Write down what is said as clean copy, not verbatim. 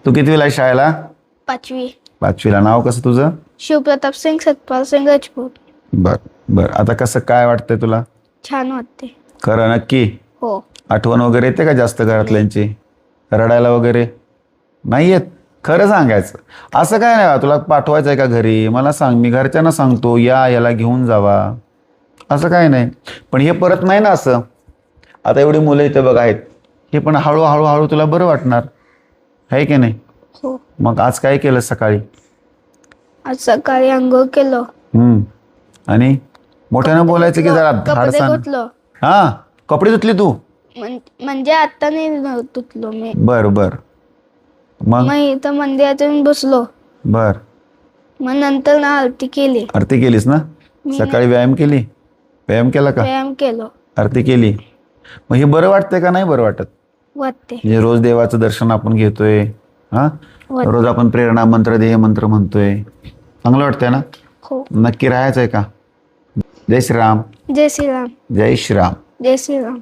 तू कितवीला आहे शाळेला? 5वी. 5वीला. नाव कसं तुझं? शिवप्रताप सिंग, सतपाल सिंग राजपूत. बर बर. आता कसं काय वाटतंय तुला? छान वाटते. खरं नक्की? हो. आठवण वगैरे येते का जास्त घरातल्यांची? रडायला वगैरे नाही येत? खरं सांगायचं. असं काय नाही तुला पाठवायचं आहे का घरी? मला सांग, मी घरच्यांना सांगतो याला घेऊन जावा. असं काय नाही. पण हे परत नाही ना असं. आता एवढी मुलं इथे बघ आहेत, हे पण हळूहळू हळू तुला बरं वाटणार आहे की नाही? हो. मग आज काय केलं सकाळी? आज सकाळी अंघोळ केलं. आणि मोठ्यानं बोलायचं की जरा कपडे धाडसानं. धुतलं. हा, कपडे धुतली तू? म्हणजे आता नाही धुतलो मी. बर बर. मग मग इथं मंदिरातून बसलो. बर. मग नंतर ना आरती केली. आरती केलीस ना? सकाळी व्यायाम केली? व्यायाम केला का? व्यायाम केलो. आरती केली. मग हे बरं वाटतंय का नाही बरं वाटत? वाटते. म्हणजे रोज देवाचं दर्शन आपण घेतोय, हा, रोज आपण प्रेरणा मंत्र ध्येय मंत्र म्हणतोय, चांगलं वाटतंय ना? हो. नक्की राहायचंय का? जय श्रीराम. जय श्रीराम. जय श्रीराम. जय श्रीराम.